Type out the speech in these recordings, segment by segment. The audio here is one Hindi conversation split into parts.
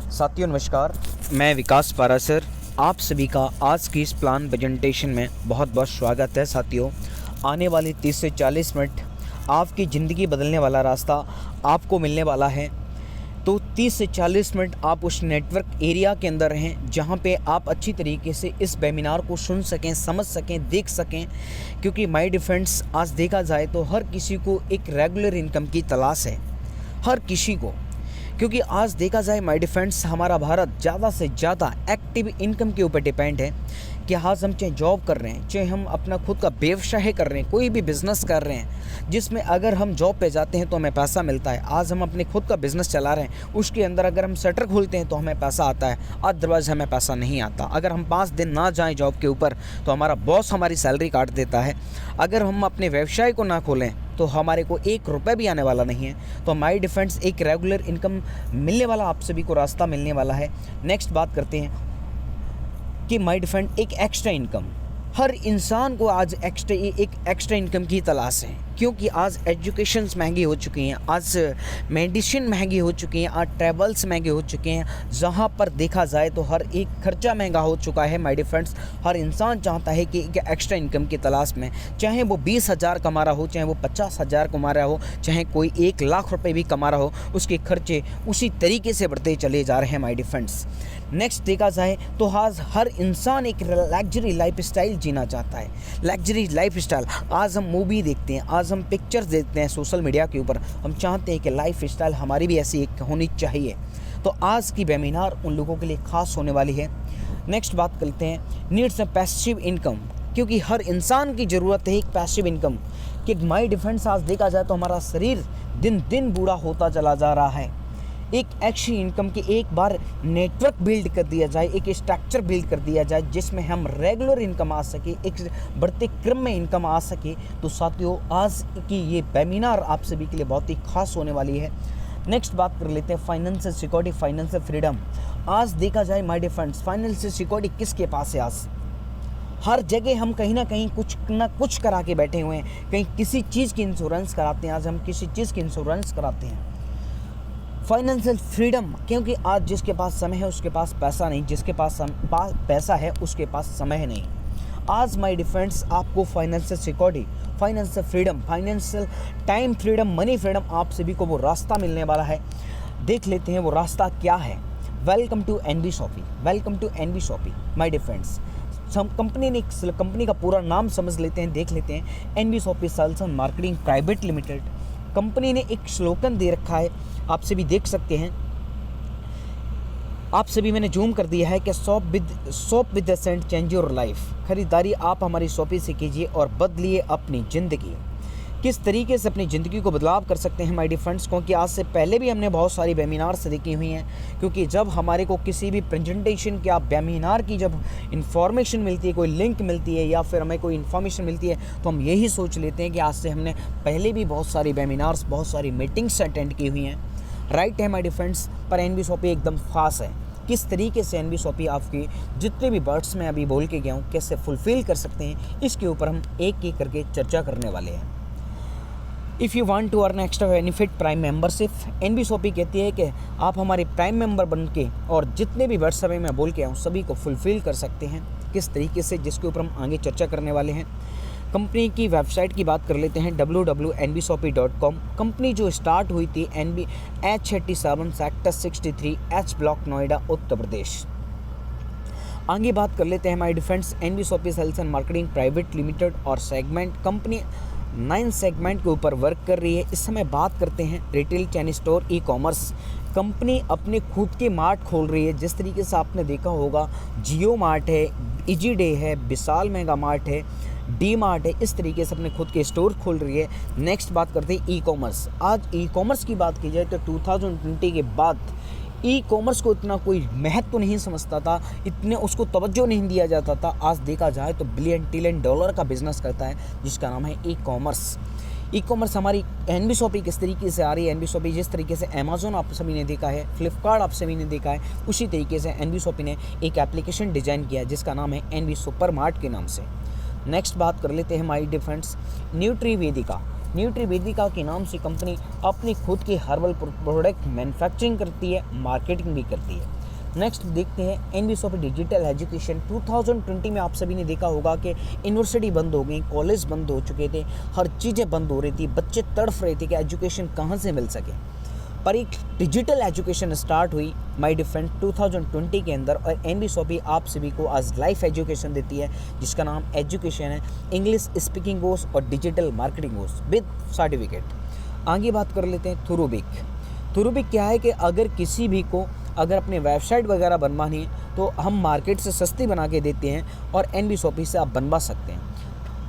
साथियों नमस्कार, मैं विकास पारासर। आप सभी का आज की इस प्लान प्रेजेंटेशन में बहुत बहुत स्वागत है। साथियों, आने वाली 30 से 40 मिनट आपकी ज़िंदगी बदलने वाला रास्ता आपको मिलने वाला है। तो 30 से 40 मिनट आप उस नेटवर्क एरिया के अंदर रहें जहाँ पे आप अच्छी तरीके से इस वेबिनार को सुन सकें, समझ सकें, देख सकें। क्योंकि माय डिफेंस आज देखा जाए तो हर किसी को एक रेगुलर इनकम की तलाश है, हर किसी को। क्योंकि आज देखा जाए माय डिफेंस हमारा भारत ज़्यादा से ज़्यादा एक्टिव इनकम के ऊपर डिपेंड है कि आज हम चाहे जॉब कर रहे हैं, चाहे हम अपना खुद का व्यवसाय कर रहे हैं, कोई भी बिज़नेस कर रहे हैं जिसमें अगर हम जॉब पे जाते हैं तो हमें पैसा मिलता है। आज हम अपने खुद का बिज़नेस चला रहे हैं, उसके अंदर अगर हम शटर खोलते हैं तो हमें पैसा आता है, अदरवाइज़ हमें पैसा नहीं आता। अगर हम 5 दिन ना जाएँ जॉब के ऊपर तो हमारा बॉस हमारी सैलरी काट देता है। अगर हम अपने व्यवसाय को ना खोलें तो हमारे को 1 रुपये भी आने वाला नहीं है। तो माय डिफेंस एक रेगुलर इनकम मिलने वाला आप सभी को रास्ता मिलने वाला है। नेक्स्ट बात करते हैं कि माय डिफेंस एक एक्स्ट्रा इनकम, हर इंसान को आज एक एक्स्ट्रा इनकम की तलाश है। क्योंकि आज एजुकेशंस महंगी हो चुकी हैं, आज मेडिसिन महंगी हो चुकी हैं, आज ट्रैवल्स महंगे हो चुके हैं। जहां पर देखा जाए तो हर एक खर्चा महंगा हो चुका है। माय डिफेंस हर इंसान चाहता है कि एक एक्स्ट्रा इनकम की तलाश में, चाहे वो 20,000 कमा रहा हो, चाहे वो 50,000 कमा रहा हो, चाहे कोई 1 लाख रुपये भी कमा रहा हो, उसके खर्चे उसी तरीके से बढ़ते चले जा रहे हैं माय डिफेंस। नेक्स्ट देखा जाए तो आज हर इंसान एक लग्जरी लाइफस्टाइल जीना चाहता है। लग्जरी लाइफस्टाइल, आज हम मूवी देखते हैं, आज हम पिक्चर्स देखते हैं सोशल मीडिया के ऊपर, हम चाहते हैं कि लाइफस्टाइल हमारी भी ऐसी एक होनी चाहिए। तो आज की वेबिनार उन लोगों के लिए खास होने वाली है। नेक्स्ट बात करते हैं नीड्स ऑफ पैसिव इनकम, क्योंकि हर इंसान की ज़रूरत है एक पैसिव इनकम। कि माय डिफेंस आज देखा जाए तो हमारा शरीर दिन दिन बूढ़ा होता चला जा रहा है। एक एक्स्ट्रा इनकम की एक बार नेटवर्क बिल्ड कर दिया जाए, एक स्ट्रक्चर बिल्ड कर दिया जाए जिसमें हम रेगुलर इनकम आ सके, एक बढ़ते क्रम में इनकम आ सके। तो साथियों, आज की ये वेबिनार आप सभी के लिए बहुत ही खास होने वाली है। नेक्स्ट बात कर लेते हैं फाइनेंशियल सिक्योरिटी, फाइनेंशियल फ्रीडम। आज देखा जाए माय डिफेंस फाइनेंशियल सिक्योरिटी किसके पास है? आज हर जगह हम कहीं ना कहीं कुछ ना कुछ करा के बैठे हुए हैं। कहीं किसी चीज़ की इंश्योरेंस कराते हैं, आज हम किसी चीज़ की इंश्योरेंस कराते हैं। फाइनेंशियल फ्रीडम, क्योंकि आज जिसके पास समय है उसके पास पैसा नहीं, जिसके पास पैसा है उसके पास समय नहीं। आज माय डिफेंस आपको financial security, financial freedom, financial time freedom, money freedom, आप सभी को वो रास्ता मिलने वाला है। देख लेते हैं वो रास्ता क्या है। Welcome to NB Shoppy, welcome to NB Shoppy my defence. कंपनी का पूरा नाम समझ लेते हैं, देख लेते हैं। NB shoppe sales and marketing private limited. कंपनी ने एक स्लोगन दे रखा है, आप सभी देख सकते हैं। आप सभी मैंने जूम कर दिया है कि shop with cent change your life. खरीदारी आप हमारी शॉपी से कीजिए और बदलिए अपनी ज़िंदगी। किस तरीके से अपनी ज़िंदगी को बदलाव कर सकते हैं माय डिफेंस, क्योंकि आज से पहले भी हमने बहुत सारी वेबिनार्स देखी हुई हैं। क्योंकि जब हमारे को किसी भी प्रेजेंटेशन या वेबिनार की जब इन्फॉर्मेशन मिलती है, कोई लिंक मिलती है या फिर हमें कोई इन्फॉर्मेशन मिलती है, तो हम यही सोच लेते हैं कि आज से हमने पहले भी बहुत सारी वेबिनार्स, बहुत सारी मीटिंग्स अटेंड की हुई हैं। राइट है माय डिफेंस, पर एनबी शॉपी एकदम खास है। किस तरीके से एनबी शॉपी आपकी जितने भी वर्ड्स में अभी बोल के गया हूँ कैसे फुलफ़िल कर सकते हैं, इसके ऊपर हम एक एक करके चर्चा करने वाले हैं। If you want to earn extra benefit prime membership, NB Shoppy कहती है कि आप हमारे प्राइम मेंबर बन के और जितने भी वर्ड्स अभी मैं बोल के आऊँ सभी को फुलफ़िल कर सकते हैं। किस तरीके से, जिसके ऊपर हम आगे चर्चा करने वाले हैं। कंपनी की वेबसाइट की बात कर लेते हैं, www.nbshopee.com। कंपनी जो स्टार्ट हुई थी H87 sector 63 H block, Noida, Uttar Pradesh. आगे बात कर लेते हैं my defence NB shoppe sales and marketing private limited और सेगमेंट। कंपनी 9 सेगमेंट के ऊपर वर्क कर रही है। इस समय बात करते हैं रिटेल, चैन स्टोर, ई कॉमर्स। कंपनी अपने खुद के मार्ट खोल रही है। जिस तरीके से आपने देखा होगा जियो मार्ट है, इजी डे है, विशाल मेगा मार्ट है, डी मार्ट है, इस तरीके से अपने खुद के स्टोर खोल रही है। नेक्स्ट बात करते हैं ई कॉमर्स। आज ई कॉमर्स की बात की जाए तो 2020 के बाद ई कॉमर्स को इतना कोई महत्व नहीं समझता था, इतने उसको तवज्जो नहीं दिया जाता था। आज देखा जाए तो बिलियन ट्रिलियन डॉलर का बिजनेस करता है जिसका नाम है ई कॉमर्स। ई कॉमर्स हमारी एनबी शॉपी किस तरीके से आ रही है, एनबी शॉपी जिस तरीके से अमेज़ॉन आप सभी ने देखा है, फ्लिपकार्ट आप सभी ने देखा है, उसी तरीके से एनबी शॉपी ने एक एप्लीकेशन डिज़ाइन किया जिसका नाम है एनबी सुपर मार्ट के नाम से। नेक्स्ट बात कर लेते हैं माय डिफेंस न्यूट्रीवेदिका। न्यूट्रीवेदिका के नाम से कंपनी अपनी खुद की हर्बल प्रोडक्ट मैन्युफैक्चरिंग करती है, मार्केटिंग भी करती है। नेक्स्ट देखते हैं एनबीसॉपी डिजिटल एजुकेशन। 2020 में आप सभी ने देखा होगा कि यूनिवर्सिटी बंद हो गई, कॉलेज बंद हो चुके थे, हर चीज़ें बंद हो रही थी, बच्चे तड़फ रहे थे कि एजुकेशन कहाँ से मिल सके। पर एक डिजिटल एजुकेशन स्टार्ट हुई माय डियर फ्रेंड 2020 के अंदर, और एनबीसॉपी आप सभी को आज लाइफ एजुकेशन देती है जिसका नाम एजुकेशन है, इंग्लिश स्पीकिंग कोर्स और digital marketing course with certificate. आगे बात कर लेते हैं थ्रूबिक। थ्रूबिक क्या है कि अगर किसी भी को अगर अपने वेबसाइट वगैरह बनवानी है तो हम मार्केट से सस्ती बना के देते हैं और एनबीसॉपी से आप बनवा सकते हैं।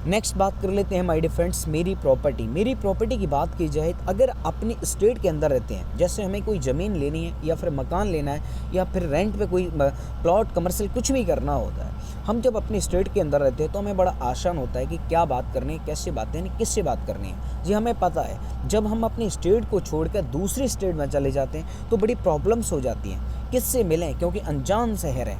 नेक्स्ट बात कर लेते हैं माय डियर फ्रेंड्स मेरी प्रॉपर्टी। मेरी प्रॉपर्टी की बात की जाए तो अगर अपनी स्टेट के अंदर रहते हैं, जैसे हमें कोई ज़मीन लेनी है या फिर मकान लेना है या फिर रेंट पे कोई प्लॉट कमर्शियल कुछ भी करना होता है, हम जब अपनी स्टेट के अंदर रहते हैं तो हमें बड़ा आसान होता है कि क्या बात करनी है, कैसे बातें नहीं, किससे बात करनी है। जी हमें पता है जब हम अपनी स्टेट को छोड़कर दूसरी स्टेट में चले जाते हैं तो बड़ी प्रॉब्लम्स हो जाती हैं, किससे मिलें क्योंकि अनजान शहर है,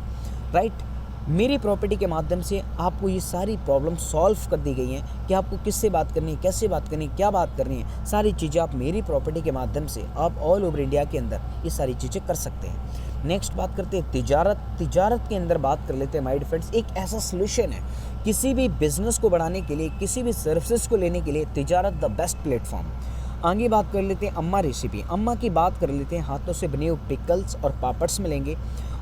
राइट। मेरी प्रॉपर्टी के माध्यम से आपको ये सारी प्रॉब्लम सॉल्व कर दी गई हैं कि आपको किससे बात करनी है, कैसे बात करनी है, क्या बात करनी है, सारी चीज़ें आप मेरी प्रॉपर्टी के माध्यम से आप ऑल ओवर इंडिया के अंदर ये सारी चीज़ें कर सकते हैं। नेक्स्ट बात करते हैं तिजारत। तिजारत के अंदर बात कर लेते हैं माय डियर फ्रेंड्स, एक ऐसा सोल्यूशन है किसी भी बिजनेस को बढ़ाने के लिए, किसी भी सर्विसेज को लेने के लिए तिजारत द बेस्ट प्लेटफॉर्म। आगे बात कर लेते हैं अम्मा रेसिपी। अम्मा की बात कर लेते हैं, हाथों से बने हुए पिकल्स और पापड्स मिलेंगे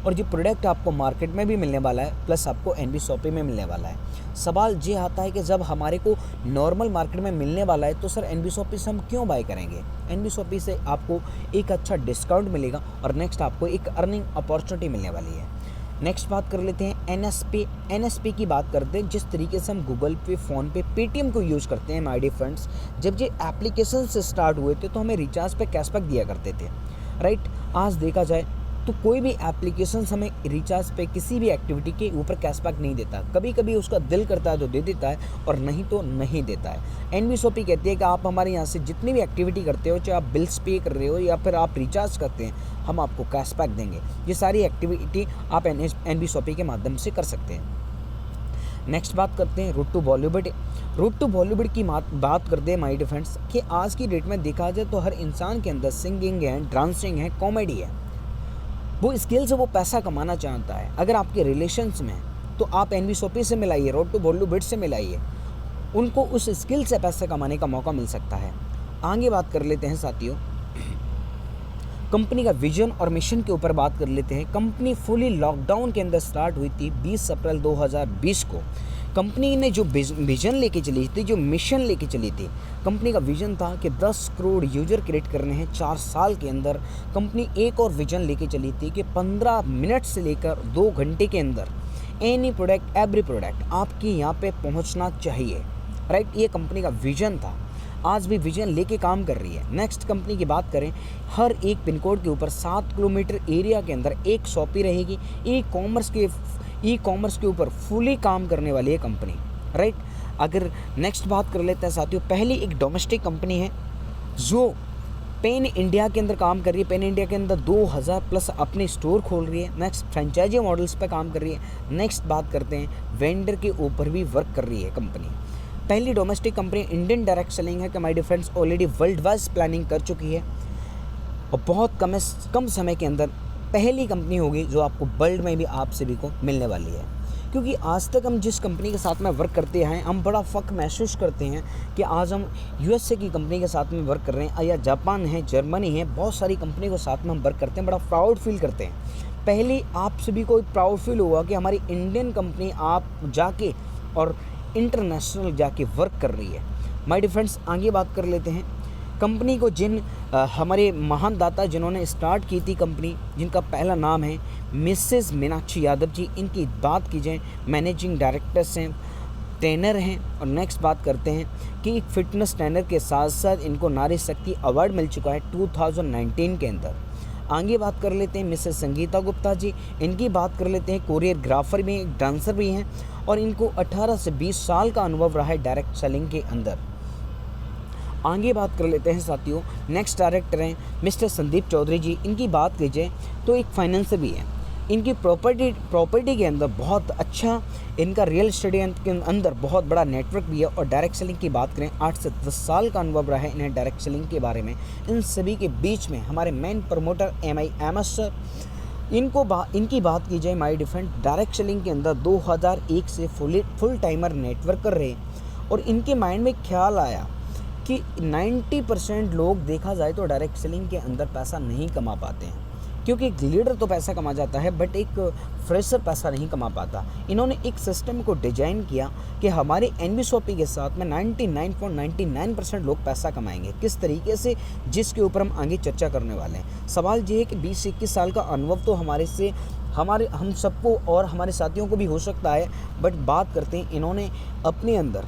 और जो प्रोडक्ट आपको मार्केट में भी मिलने वाला है प्लस आपको एनबीसॉपी में मिलने वाला है। सवाल ये आता है कि जब हमारे को नॉर्मल मार्केट में मिलने वाला है तो सर एनबीसॉपी से हम क्यों बाय करेंगे। एनबीसॉपी से आपको एक अच्छा डिस्काउंट मिलेगा और नेक्स्ट आपको एक अर्निंग अपॉर्चुनिटी मिलने वाली है। नेक्स्ट बात कर लेते हैं एनएसपी। एनएसपी की बात करते हैं, जिस तरीके से हम गूगल पे, फ़ोन पे, पेटीएम को यूज़ करते हैं माय डियर फ्रेंड्स। जब ये एप्लीकेशन से स्टार्ट हुए थे तो हमें रिचार्ज पे कैशबैक दिया करते थे, राइट। आज देखा जाए तो कोई भी एप्लीकेशन हमें रिचार्ज पे किसी भी एक्टिविटी के ऊपर कैशबैक नहीं देता। कभी कभी उसका दिल करता है तो दे देता है और नहीं तो नहीं देता है। एनबीसॉपी कहती है कि आप हमारे यहाँ से जितनी भी एक्टिविटी करते हो, चाहे आप बिल्स पे कर रहे हो या फिर आप रिचार्ज करते हैं, हम आपको कैशबैक देंगे। ये सारी एक्टिविटी आप एनबीसॉपी के माध्यम से कर सकते हैं। नेक्स्ट बात करते हैं route to Bollywood. Route to Bollywood की बात करते हैं माय डियर फ्रेंड्स कि आज की डेट में देखा जाए तो हर इंसान के अंदर सिंगिंग है, डांसिंग है, कॉमेडी है, वो स्किल से वो पैसा कमाना चाहता है। अगर आपके रिलेशंस में तो आप एनबीसॉपी से मिलाइए, रूट टू बॉलीवुड से मिलाइए, उनको उस स्किल से पैसा कमाने का मौका मिल सकता है। आगे बात कर लेते हैं साथियों कंपनी का विजन और मिशन के ऊपर बात कर लेते हैं। कंपनी फुली लॉकडाउन के अंदर स्टार्ट हुई थी 20 अप्रैल 2020 को। कंपनी ने जो विजन लेके चली थी, जो मिशन लेके चली थी, कंपनी का विजन था कि 10 करोड़ यूजर क्रिएट करने हैं 4 साल के अंदर। कंपनी एक और विजन लेके चली थी कि 15 मिनट से लेकर 2 घंटे के अंदर एनी प्रोडक्ट, एवरी प्रोडक्ट आपके यहाँ पे पहुँचना चाहिए, राइट। ये कंपनी का विजन था, आज भी विजन लेके काम कर रही है। नेक्स्ट कंपनी की बात करें, हर एक पिन कोड के ऊपर 7 किलोमीटर एरिया के अंदर एक शॉपी रहेगी। ई कॉमर्स के ऊपर फुली काम करने वाली है कंपनी, राइट। अगर नेक्स्ट बात कर लेते हैं साथियों, पहली एक डोमेस्टिक कंपनी है जो पेन इंडिया के अंदर काम कर रही है। पेन इंडिया के अंदर 2000 प्लस अपने स्टोर खोल रही है। नेक्स्ट फ्रेंचाइजी मॉडल्स पे काम कर रही है। नेक्स्ट बात करते हैं वेंडर के ऊपर भी वर्क कर रही है कंपनी। पहली domestic company Indian direct selling है कि my dear friends already world wide planning कर चुकी है और बहुत कम समय के अंदर पहली कंपनी होगी जो आपको वर्ल्ड में भी आप सभी को मिलने वाली है। क्योंकि आज तक हम जिस कंपनी के साथ में वर्क करते हैं, हम बड़ा फ़ख्र महसूस करते हैं कि आज हम यूएसए की कंपनी के साथ में वर्क कर रहे हैं, या जापान है, जर्मनी है, बहुत सारी कंपनी के साथ में हम वर्क करते हैं, बड़ा प्राउड फील करते हैं। पहले आप सभी को प्राउड फील होगा कि हमारी इंडियन कंपनी आप जाके और इंटरनेशनल जाके वर्क कर रही है। माय डियर फ्रेंड्स आगे बात कर लेते हैं कंपनी को। हमारे महान दाता जिन्होंने स्टार्ट की थी कंपनी, जिनका पहला नाम है मिसेस मीनाक्षी यादव जी, इनकी बात की जाए मैनेजिंग डायरेक्टर्स हैं, ट्रेनर हैं। और नेक्स्ट बात करते हैं कि एक फिटनेस ट्रेनर के साथ साथ इनको नारी शक्ति अवार्ड मिल चुका है 2019 के अंदर। आगे बात कर लेते हैं मिसेस संगीता गुप्ता जी, इनकी बात कर लेते हैं। कोरियोग्राफर भी हैं, डांसर भी हैं और इनको 18 से 20 साल का अनुभव रहा है डायरेक्ट सेलिंग के अंदर। आगे बात कर लेते हैं साथियों, नेक्स्ट डायरेक्टर हैं मिस्टर संदीप चौधरी जी। इनकी बात कीजिए तो एक फाइनेंसर भी है। इनकी प्रॉपर्टी के अंदर बहुत अच्छा इनका रियल एस्टेट के अंदर बहुत बड़ा नेटवर्क भी है। और डायरेक्ट सेलिंग की बात करें 8 से 10 साल का अनुभव रहा है इन्हें डायरेक्ट सेलिंग के बारे में। इन सभी के बीच में हमारे मेन प्रमोटर MS सर, इनकी बात की जाए माय डिफेंस डायरेक्ट सेलिंग के अंदर 2001 से फुल टाइमर नेटवर्क कर रहे हैं और इनके माइंड में ख्याल आया कि 90% लोग देखा जाए तो डायरेक्ट सेलिंग के अंदर पैसा नहीं कमा पाते हैं, क्योंकि एक लीडर तो पैसा कमा जाता है बट एक फ्रेशर पैसा नहीं कमा पाता। इन्होंने एक सिस्टम को डिजाइन किया कि हमारे एनबीएसओपी के साथ में 99.99% लोग पैसा कमाएंगे। किस तरीके से, जिसके ऊपर हम आगे चर्चा करने वाले हैं। सवाल ये है कि 20-21 साल का अनुभव तो हम सबको और हमारे साथियों को भी हो सकता है, बट बात करते हैं इन्होंने अपने अंदर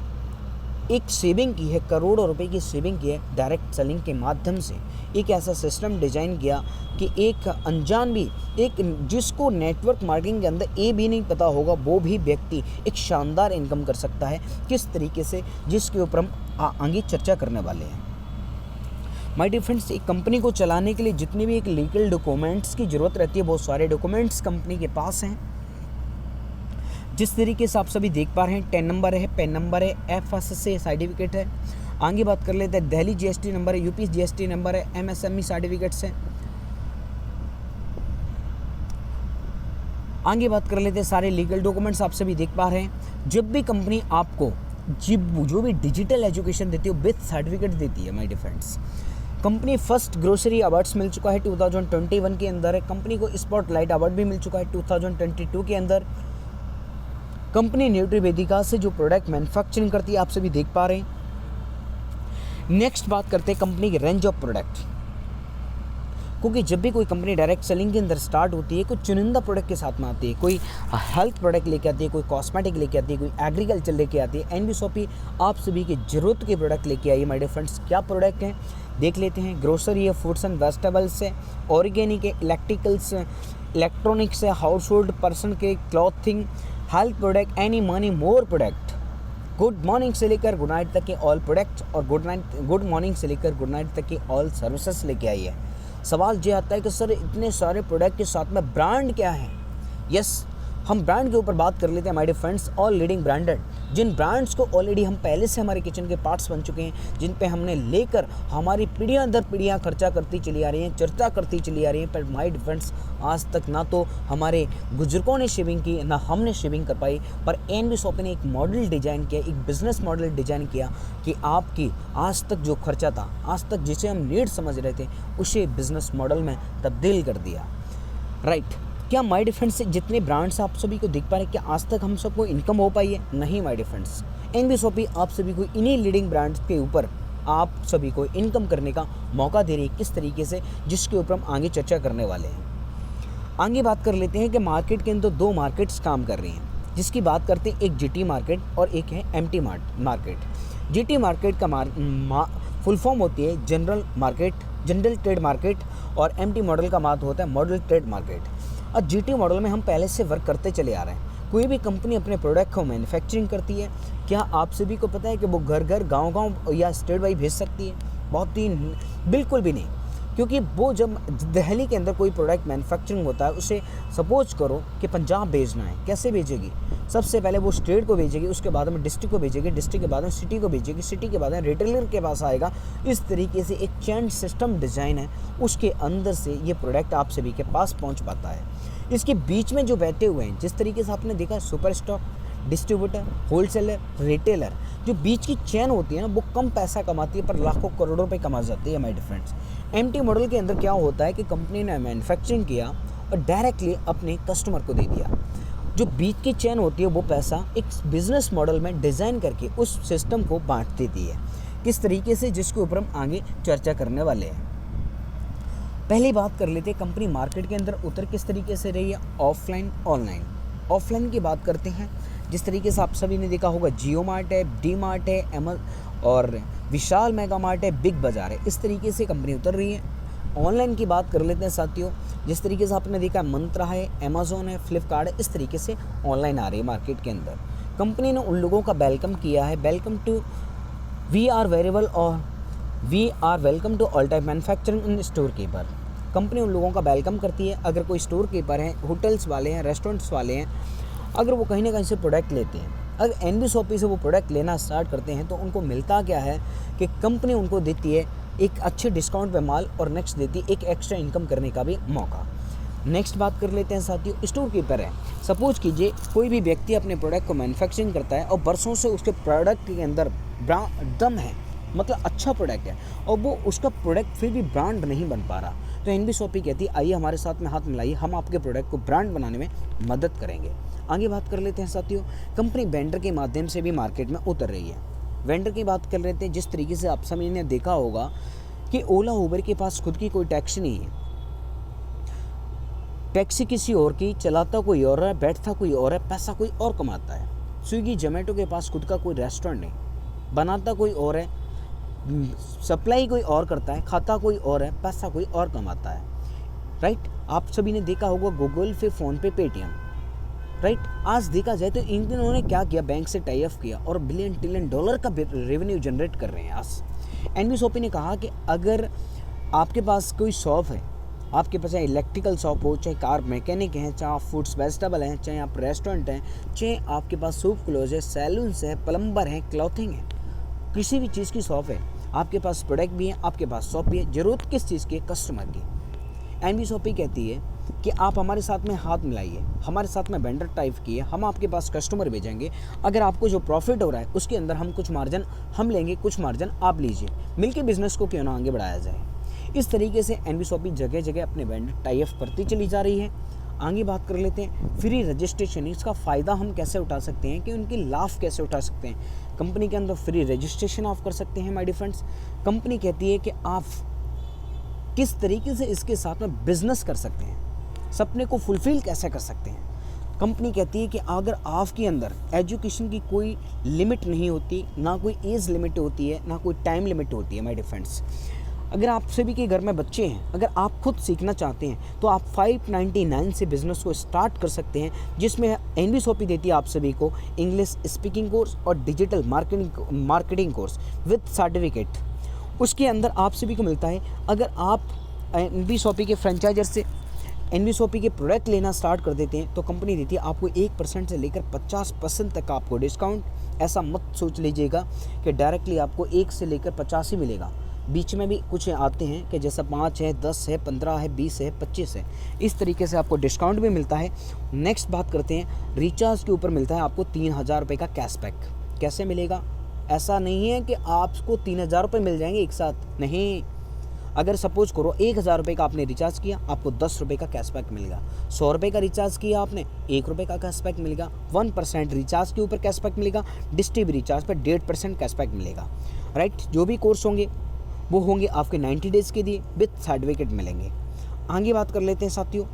एक सेविंग की है, करोड़ों रुपए की सेविंग की है डायरेक्ट सेलिंग के माध्यम से। एक ऐसा सिस्टम डिज़ाइन किया कि एक अनजान भी, एक जिसको नेटवर्क मार्केटिंग के अंदर ए भी नहीं पता होगा, वो भी व्यक्ति एक शानदार इनकम कर सकता है। किस तरीके से, जिसके ऊपर हम आगे चर्चा करने वाले हैं। माय डियर फ्रेंड्स, एक कंपनी को चलाने के लिए जितने भी एक लीगल डॉक्यूमेंट्स की ज़रूरत रहती है, बहुत सारे डॉक्यूमेंट्स कंपनी के पास हैं। जिस तरीके से आप सभी देख पा रहे हैं, टेन नंबर है, पेन नंबर है, एफएसएसए सर्टिफिकेट है। आगे बात कर लेते हैं, दिल्ली जीएसटी नंबर है, यूपी जीएसटी नंबर है, एमएसएमई सर्टिफिकेट्स है। आगे बात कर लेते हैं, सारे लीगल डॉक्यूमेंट्स आप सभी देख पा रहे हैं। जब भी कंपनी आपको जो भी डिजिटल एजुकेशन देती है विथ सर्टिफिकेट देती है माय डियर फ्रेंड्स। कंपनी फर्स्ट ग्रोसरी अवार्ड्स मिल चुका है 2021 के अंदर है। कंपनी को स्पॉटलाइट अवार्ड भी मिल चुका है 2022 के अंदर। कंपनी न्यूट्रीवेदिका से जो प्रोडक्ट मैन्युफैक्चरिंग करती है आप सभी देख पा रहे हैं। नेक्स्ट बात करते हैं कंपनी के रेंज ऑफ प्रोडक्ट, क्योंकि जब भी कोई कंपनी डायरेक्ट सेलिंग के अंदर स्टार्ट होती है, कुछ चुनिंदा प्रोडक्ट के साथ में आती है। कोई हेल्थ प्रोडक्ट लेके आती है, कोई कॉस्मेटिक लेके आती है, कोई एग्रीकल्चर लेके आती है। एनबीएसओपी आप सभी की जरूरत के प्रोडक्ट लेके आई है माय डियर फ्रेंड्स। क्या प्रोडक्ट हैं देख लेते हैं। ग्रोसरी है, फूड्स एंड वेजिटेबल्स है, ऑर्गेनिक है, इलेक्ट्रिकल्स, इलेक्ट्रॉनिक्स है, हाउस होल्ड पर्सन के, clothing, health product, any money more product, good morning से लेकर गुड नाइट तक के ऑल प्रोडक्ट और गुड मॉर्निंग से लेकर गुड नाइट तक की ऑल सर्विसेज लेके आई है। सवाल ये आता है कि सर इतने सारे प्रोडक्ट के साथ में ब्रांड क्या है। यस, हम ब्रांड के ऊपर बात कर लेते हैं my dear friends. All leading branded, जिन ब्रांड्स को ऑलरेडी हम पहले से हमारे किचन के पार्ट्स बन चुके हैं, जिन पे हमने लेकर हमारी पीढ़ियां दर पीढ़ियां खर्चा करती चली आ रही हैं, चर्चा करती चली आ रही हैं, पर माय डियर फ्रेंड्स आज तक ना तो हमारे बुजुर्गों ने शेविंग की, ना हमने शेविंग कर पाई। पर एनबीएसओपी ने एक मॉडल डिज़ाइन किया, एक बिजनेस मॉडल डिज़ाइन किया कि आपकी आज तक जो खर्चा था, आज तक जिसे हम नीड समझ रहे थे, उसे बिजनेस मॉडल में तब्दील कर दिया। राइट। क्या माय डियर फ्रेंड्स जितने ब्रांड्स आप सभी को दिख पा रहे हैं, क्या आज तक हम सबको इनकम हो पाई है? नहीं माय डियर फ्रेंड्स। एनबीएसओपी आप सभी को इन्हीं लीडिंग ब्रांड्स के ऊपर आप सभी को इनकम करने का मौका दे रही है। किस तरीके से, जिसके ऊपर हम आगे चर्चा करने वाले हैं। आगे बात कर लेते हैं कि मार्केट के अंदर दो मार्केट्स काम कर रही हैं, जिसकी बात करते हैं, एक जीटी मार्केट और एक है एमटी मार्केट। जीटी मार्केट का फुल फॉर्म होती है general market, general trade market, और एमटी मॉडल का बात होता है मॉडल ट्रेड मार्केट। और जीटी मॉडल में हम पहले से वर्क करते चले आ रहे हैं। कोई भी कंपनी अपने प्रोडक्ट को मैन्युफैक्चरिंग करती है, क्या आप सभी को पता है कि वो घर घर, गांव गांव या स्टेट वाइज भेज सकती है? बहुत ही बिल्कुल भी नहीं, क्योंकि वो जब दिल्ली के अंदर कोई प्रोडक्ट मैन्युफैक्चरिंग होता है, उसे सपोज करो कि पंजाब भेजना है, कैसे भेजेगी? सबसे पहले वो स्टेट को भेजेगी, उसके बाद में डिस्ट्रिक्ट को भेजेगी, डिस्ट्रिक्ट के बाद में सिटी को भेजेगी, सिटी के बाद में रिटेलर के पास आएगा। इस तरीके से एक चेन सिस्टम डिज़ाइन है, उसके अंदर से ये प्रोडक्ट आप सभी के पास पहुंच पाता है। इसके बीच में जो बैठे हुए हैं, जिस तरीके से आपने देखा, super stock, distributor, wholesaler, retailer, जो बीच की चेन होती है ना, वो कम पैसा कमाती है पर लाखों करोड़ों रुपए कमा जाती है my dear friends. MT model के अंदर क्या होता है कि कंपनी ने मैन्युफैक्चरिंग किया और डायरेक्टली अपने कस्टमर को दे दिया। जो बीच की चेन होती है वो पैसा एक बिजनेस मॉडल में डिज़ाइन करके उस सिस्टम को बांट देती है। किस तरीके से, जिसके ऊपर हम आगे चर्चा करने वाले हैं। पहली बात कर लेते हैं, कंपनी मार्केट के अंदर उतर किस तरीके से रही है, ऑफलाइन ऑनलाइन। ऑफलाइन की बात करते हैं, जिस तरीके से आप सभी ने देखा होगा, जियो मार्ट है, डी मार्ट है, और विशाल मेगा मार्ट है, बिग बाज़ार है। इस तरीके से कंपनी उतर रही है। ऑनलाइन की बात कर लेते हैं साथियों, जिस तरीके से आपने देखा, मंत्रा है, अमेज़ॉन है, फ्लिपकार्ट है, इस तरीके से ऑनलाइन आ रही है मार्केट के अंदर। कंपनी ने उन लोगों का वेलकम किया है, welcome to we are wearable और we are welcome to all type manufacturing in store keeper. कंपनी उन लोगों का वेलकम करती है, अगर कोई स्टोर कीपर हैं, होटल्स वाले हैं, रेस्टोरेंट्स वाले हैं, अगर वो कहीं ना कहीं से प्रोडक्ट लेते हैं, अगर एनबीएसओपी से वो प्रोडक्ट लेना स्टार्ट करते हैं, तो उनको मिलता क्या है कि कंपनी उनको देती है एक अच्छे डिस्काउंट पे माल, और नेक्स्ट देती है एक एक्स्ट्रा इनकम करने का भी मौका। नेक्स्ट बात कर लेते हैं साथियों, स्टोर कीपर है। सपोज कीजिए कोई भी व्यक्ति अपने प्रोडक्ट को मैन्युफैक्चरिंग करता है और बरसों से उसके प्रोडक्ट के अंदर दम है, मतलब अच्छा प्रोडक्ट है, और वो उसका प्रोडक्ट फिर भी ब्रांड नहीं बन पा रहा, तो एनबी शॉपी कहती है आइए हमारे साथ में हाथ मिलाइए, हम आपके प्रोडक्ट को ब्रांड बनाने में मदद करेंगे। आगे बात कर लेते हैं साथियों, कंपनी वेंडर के माध्यम से भी मार्केट में उतर रही है। वेंडर की बात कर लेते हैं, जिस तरीके से आप सभी ने देखा होगा कि ओला उबर के पास खुद की कोई टैक्सी नहीं है, टैक्सी किसी और की, चलाता कोई और है, बैठता कोई और है, पैसा कोई और कमाता है। स्विगी जोमेटो के पास खुद का कोई रेस्टोरेंट नहीं, बनाता कोई और है, सप्लाई कोई और करता है, खाता कोई और है, पैसा कोई और कमाता है। राइट, आप सभी ने देखा होगा गूगल पे, फ़ोन पे, पेटीएम। राइट, आज देखा जाए तो इन दिनों ने क्या किया, बैंक से टाई अप किया और बिलियन ट्रिलियन डॉलर का रेवेन्यू जनरेट कर रहे हैं। आज एनबी शॉपी ने कहा कि अगर आपके पास कोई शॉप है, आपके पास चाहे इलेक्ट्रिकल शॉप हो, चाहे कार मैकेनिक हैं, चाहे आप फूड्स वेजिटेबल हैं, चाहे आप रेस्टोरेंट हैं, चाहे आपके पास सूप क्लोज है, सैलून्स है, प्लम्बर हैं, क्लॉथिंग है, किसी भी चीज़ की शॉप है, आपके पास प्रोडक्ट भी है, आपके पास शॉप भी है, ज़रूरत किस चीज़ की है, कस्टमर की। एनबी शॉपी कहती है कि आप हमारे साथ में हाथ मिलाइए, हमारे साथ में वेंडर टाइप की है, हम आपके पास कस्टमर भेजेंगे, अगर आपको जो प्रॉफिट हो रहा है उसके अंदर हम कुछ मार्जिन हम लेंगे, कुछ मार्जिन आप लीजिए, मिलके बिजनेस को क्यों ना आगे बढ़ाया जाए। इस तरीके से एनबी शॉपी जगह जगह अपने वेंडर टाई अप करती चली जा रही है। आगे बात कर लेते हैं फ्री रजिस्ट्रेशन, इसका फ़ायदा हम कैसे उठा सकते हैं, कि उनकी लाभ कैसे उठा सकते हैं। कंपनी के अंदर फ्री रजिस्ट्रेशन आप कर सकते हैं माय डियर फ्रेंड्स। कंपनी कहती है कि आप किस तरीके से इसके साथ में बिजनेस कर सकते हैं, सपने को फुलफिल कैसे कर सकते हैं। कंपनी कहती है कि अगर आपके अंदर एजुकेशन की कोई लिमिट नहीं होती, ना कोई एज लिमिट होती है, ना कोई टाइम लिमिट होती है माय डियर फ्रेंड्स। अगर आप सभी के घर में बच्चे हैं, अगर आप खुद सीखना चाहते हैं तो आप 599 से बिज़नेस को स्टार्ट कर सकते हैं, जिसमें एनबी शॉपी देती है आप सभी को इंग्लिश स्पीकिंग कोर्स और digital marketing course with certificate. उसके अंदर आप सभी को मिलता है, अगर आप एनबी शॉपी के फ्रेंचाइजर से एनबी शॉपी के प्रोडक्ट लेना स्टार्ट कर देते हैं तो कंपनी देती है आपको 1% से लेकर 50% तक आपको डिस्काउंट। ऐसा मत सोच लीजिएगा कि डायरेक्टली आपको 1 से लेकर 50 ही मिलेगा, बीच में भी कुछ आते हैं कि जैसा 5 है, 10 है, 15 है, 20 है, 25 है, इस तरीके से आपको डिस्काउंट भी मिलता है। नेक्स्ट बात करते हैं, रिचार्ज के ऊपर मिलता है आपको 3000 रुपये का कैशबैक। कैसे मिलेगा? ऐसा नहीं है कि आपको 3000 रुपये मिल जाएंगे एक साथ, नहीं। अगर सपोज करो 1000 रुपये का आपने रिचार्ज किया, आपको 10 रुपये का कैशबैक मिलेगा। 100 रुपये का रिचार्ज किया आपने, 1 रुपये का कैशबैक मिलेगा। 1% रिचार्ज के ऊपर कैशबैक मिलेगा। डिश टीवी रिचार्ज पर 1.5% कैशबैक मिलेगा। राइट, जो भी कोर्स होंगे वो होंगे आपके 90 डेज़ के लिए, विथ सर्टिफिकेट मिलेंगे। आगे बात कर लेते हैं साथियों,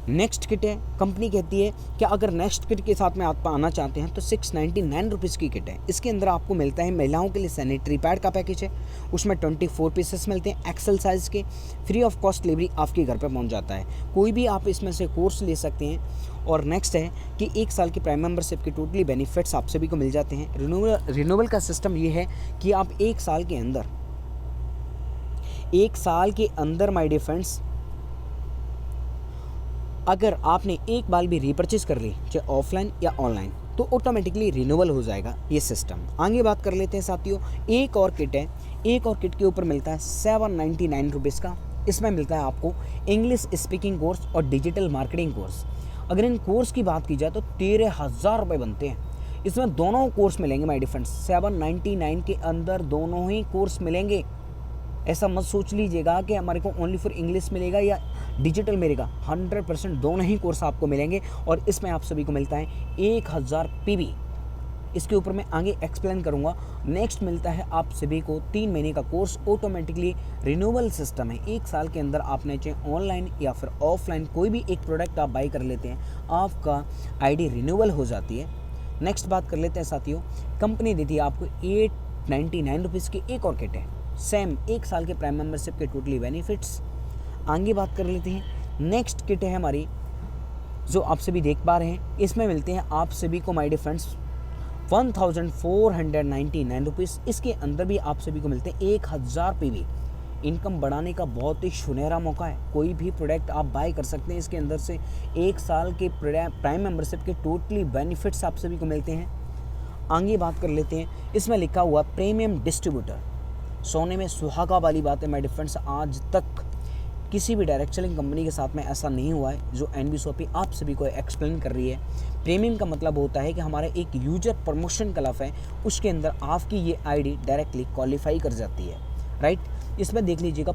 नेक्स्ट किट है। कंपनी कहती है कि अगर नेक्स्ट किट के साथ में आप आना चाहते हैं तो 699 रुपीज़ की किट है। इसके अंदर आपको मिलता है महिलाओं के लिए सैनिटरी पैड का पैकेज है, उसमें 24 पीसेस मिलते हैं एक्सेल साइज़ के, फ्री ऑफ कॉस्ट डिलीवरी आपके घर पर पहुंच जाता है। कोई भी आप इसमें से कोर्स ले सकते हैं। और नेक्स्ट है कि 1 साल की प्राइम मेंबरशिप के टोटली बेनिफिट्स आप सभी को मिल जाते हैं। रिन्यूअल का सिस्टम ये है कि आप 1 साल के अंदर माय डियर फ्रेंड्स, अगर आपने एक बार भी रीपर्चेज कर ली, चाहे ऑफलाइन या ऑनलाइन, तो ऑटोमेटिकली रिन्यूअल हो जाएगा ये सिस्टम। आगे बात कर लेते हैं साथियों, एक और किट है। एक और किट के ऊपर मिलता है 799 रुपीज़ का। इसमें मिलता है आपको इंग्लिश स्पीकिंग कोर्स और डिजिटल मार्केटिंग कोर्स। अगर इन कोर्स की बात की जाए तो 13,000 रुपये बनते हैं। इसमें दोनों कोर्स मिलेंगे माय डियर फ्रेंड्स, 799 के अंदर दोनों ही कोर्स मिलेंगे। ऐसा मत सोच लीजिएगा कि हमारे को ओनली फॉर इंग्लिश मिलेगा या डिजिटल मिलेगा। 100% दोनों ही कोर्स आपको मिलेंगे और इसमें आप सभी को मिलता है 1000 PV। इसके ऊपर मैं आगे एक्सप्लेन करूंगा। नेक्स्ट मिलता है आप सभी को 3 महीने का कोर्स, ऑटोमेटिकली रिन्यूअल सिस्टम है। 1 साल के अंदर आपने चाहे ऑनलाइन या फिर ऑफलाइन कोई भी एक प्रोडक्ट आप बाई कर लेते हैं, आपका ID रिन्यूअल हो जाती है। नेक्स्ट बात कर लेते हैं साथियों, कंपनी देती है आपको 899 रुपीज़ की एक और किट है, सेम 1 साल के प्राइम मेंबरशिप के टोटली बेनिफिट्स। आगे बात कर लेते हैं, नेक्स्ट किट है हमारी जो आप सभी देख पा रहे हैं। इसमें मिलते हैं आप सभी को माय डियर फ्रेंड्स 1499 रुपीज़। इसके अंदर भी आप सभी को मिलते हैं 1000 PV। इनकम बढ़ाने का बहुत ही सुनहरा मौका है। कोई भी प्रोडक्ट आप बाय कर सकते हैं, इसके अंदर से 1 साल के प्राइम मेंबरशिप के टोटली बेनिफिट्स आप सभी को मिलते हैं। आगे बात कर लेते हैं, इसमें लिखा हुआ प्रीमियम डिस्ट्रीब्यूटर। सोने में सुहागा वाली बात है माय डियर फ्रेंड्स। आज तक किसी भी डायरेक्ट सेलिंग कंपनी के साथ में ऐसा नहीं हुआ है जो NBSOP आप सभी को एक्सप्लेन कर रही है। प्रीमियम का मतलब होता है कि हमारा एक यूजर प्रमोशन क्लब है, उसके अंदर आपकी ये आईडी डायरेक्टली क्वालिफाई कर जाती है, राइट। इसमें देख लीजिएगा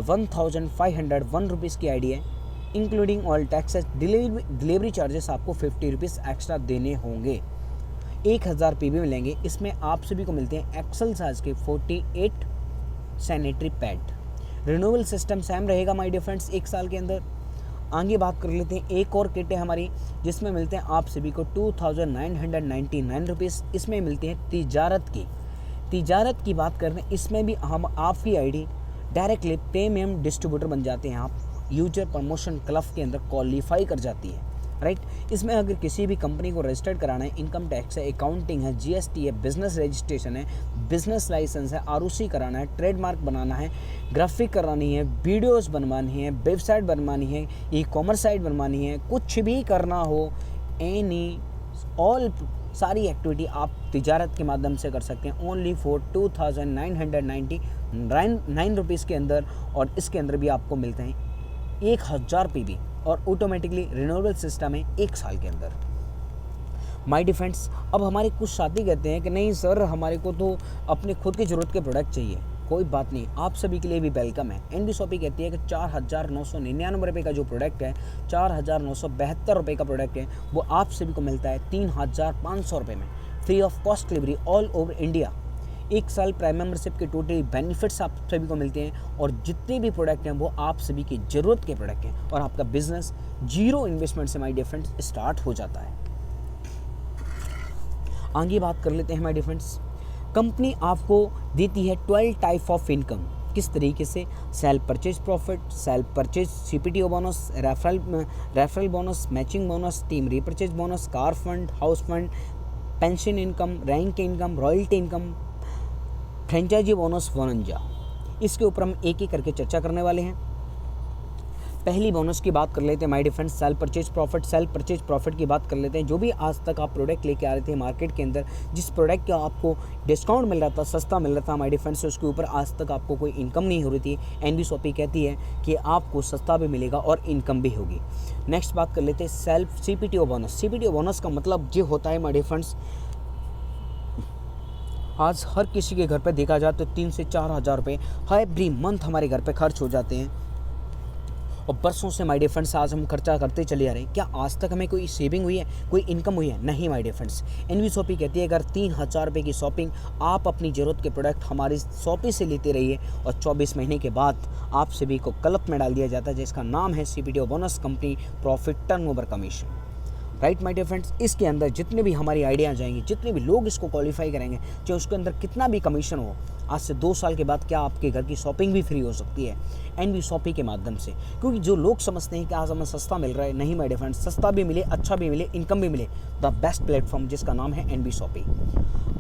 1501 रुपीज़ की आईडी है, including all taxes, delivery charges आपको 50 रुपीज़ एक्स्ट्रा देने होंगे। 1000 PB मिलेंगे। इसमें आप सभी को मिलते हैं एक्सेल साइज़ के 48 sanitary pad. Renewal system same रहेगा माय डियर फ्रेंड्स 1 साल के अंदर। आगे बात कर लेते हैं, एक और किट है हमारी जिसमें मिलते हैं आप सभी को 2999 रुपीज़। इसमें मिलती है तिजारत की बात कर रहे हैं, इसमें भी हम आपकी आईडी डायरेक्टली प्रीमियम डिस्ट्रीब्यूटर बन जाते हैं, आप यूजर प्रमोशन क्लब के अंदर क्वालिफाई कर जाती है, राइट। इसमें अगर किसी भी कंपनी को रजिस्टर्ड कराना है, इनकम टैक्स है, अकाउंटिंग है, GST है, बिजनेस रजिस्ट्रेशन है, बिजनेस लाइसेंस है, ROC कराना है, ट्रेडमार्क बनाना है, ग्राफिक करानी है, वीडियोस बनवानी है, वेबसाइट बनवानी है, ई-कॉमर्स साइट बनवानी है, कुछ भी करना हो, सारी एक्टिविटी आप तिजारत के माध्यम से कर सकते हैं ओनली फॉर 2999 रुपीज़ के अंदर। और इसके अंदर भी आपको मिलते हैं 1000 PB और ऑटोमेटिकली रिन्यूएबल सिस्टम है 1 साल के अंदर। माय डिफेंस, अब हमारे कुछ साथी कहते हैं कि नहीं सर हमारे को तो अपने खुद की ज़रूरत के प्रोडक्ट चाहिए। कोई बात नहीं, आप सभी के लिए भी वेलकम है। NBSOP कहती है कि 4999 रुपये का जो प्रोडक्ट है, 4972 रुपये का प्रोडक्ट है, वो आप सभी को मिलता है 3500 रुपये में, free of cost delivery all over India. 1 साल प्राइम मेंबरशिप के टोटल बेनिफिट्स आप सभी को मिलते हैं और जितने भी प्रोडक्ट हैं वो आप सभी की ज़रूरत के प्रोडक्ट हैं और आपका बिजनेस 0 इन्वेस्टमेंट से माय डियर फ्रेंड्स स्टार्ट हो जाता है। आगे बात कर लेते हैं माय डियर फ्रेंड्स, कंपनी आपको देती है 12 टाइप ऑफ इनकम। किस तरीके से? Sale purchase profit, sale purchase CPTO bonus, referral bonus, matching bonus, team repurchase bonus, car fund, house fund, pension income, rank income, royalty income, franchise bonus, वनंजा। इसके ऊपर हम एक एक करके चर्चा करने वाले हैं। पहली बोनस की बात कर लेते हैं my difference, cell purchase profit की बात कर लेते हैं। जो भी आज तक आप प्रोडक्ट लेके आ रहे थे मार्केट के अंदर, जिस प्रोडक्ट का आपको डिस्काउंट मिल रहा था, सस्ता मिल रहा था माय डिफरेंस, उसके ऊपर आज तक आपको कोई इनकम नहीं हो रही थी। NBSOP कहती है कि आपको सस्ता भी मिलेगा और इनकम भी होगी। नेक्स्ट बात कर लेते हैं self CPTO bonus. CPTO bonus का मतलब ये होता है माय डिफरेंस, आज हर किसी के घर पे देखा जाए तो 3 से 4 हज़ार रुपये एवरी मंथ हमारे घर पे खर्च हो जाते हैं और बरसों से माय डियर फ्रेंड्स आज हम खर्चा करते चले आ रहे हैं। क्या आज तक हमें कोई सेविंग हुई है, कोई इनकम हुई है? नहीं माय डियर फ्रेंड्स। NBSOP कहती है अगर 3000 रुपये की शॉपिंग आप अपनी ज़रूरत के प्रोडक्ट हमारी शॉपिंग से लेते रहिए और 24 महीने के बाद आप सभी को क्लब में डाल दिया जाता है जिसका नाम है CPTO bonus company profit turnover commission, right my dear friends. इसके अंदर जितने भी हमारी आइडिया जाएंगे, जितने भी लोग इसको क्वालिफाई करेंगे, चाहे उसके अंदर कितना भी कमीशन हो, आज से 2 साल के बाद क्या आपके घर की शॉपिंग भी फ्री हो सकती है NBSOP के माध्यम से। क्योंकि जो लोग समझते हैं कि आज हमें सस्ता मिल रहा है, नहीं माय डियर फ्रेंड्स, सस्ता भी मिले, अच्छा भी मिले, इनकम भी मिले, द बेस्ट प्लेटफॉर्म जिसका नाम है NBSOP।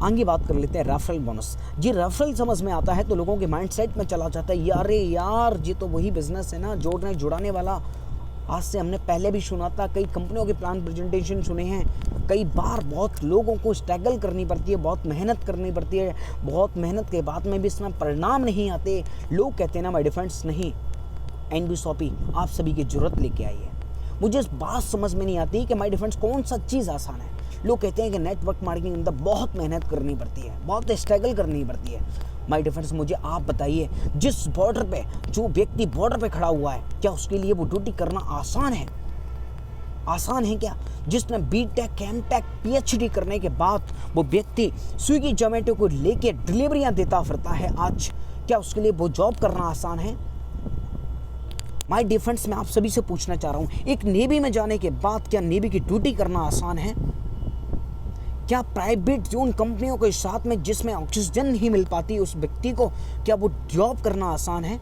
आगे बात कर लेते हैं रेफरल बोनस। जी रेफरल समझ में आता है तो लोगों के माइंड सेट में चला जाता है यार ये तो वही बिजनेस है ना, जोड़ने जुड़ाने वाला। आज से हमने पहले भी सुना था, कई कंपनियों के प्लान प्रेजेंटेशन सुने हैं, कई बार बहुत लोगों को स्ट्रगल करनी पड़ती है, बहुत मेहनत करनी पड़ती है, बहुत मेहनत के बाद में भी इसमें परिणाम नहीं आते। लोग कहते हैं ना माय डियर फ्रेंड्स, नहीं NBSOP आप सभी की ज़रूरत लेके आई है। मुझे इस बात समझ में नहीं आती कि माय डियर फ्रेंड्स कौन सा चीज़ आसान है। लोग कहते हैं कि नेटवर्क मार्केटिंग के अंदर बहुत मेहनत करनी पड़ती है, बहुत स्ट्रगल करनी पड़ती है। माय डियर फ्रेंड्स, मुझे आप बताइए, जिस बॉर्डर पे जो व्यक्ति बॉर्डर पे खड़ा हुआ है, क्या उसके लिए वो ड्यूटी करना आसान है? आसान है क्या? जिसने BTech, MTech, PhD करने के बाद वो व्यक्ति स्विगी जोमेटो को लेके डिलीवरियां देता फिरता है आज, क्या उसके लिए वो जॉब करना आसान है? माय डियर फ्रेंड्स, मैं आप सभी से पूछना चाह रहा हूँ, एक नेवी में जाने के बाद क्या नेवी की ड्यूटी करना आसान है? क्या प्राइवेट जो उन कंपनियों के साथ में जिसमें ऑक्सीजन नहीं मिल पाती उस व्यक्ति को, क्या वो जॉब करना आसान है?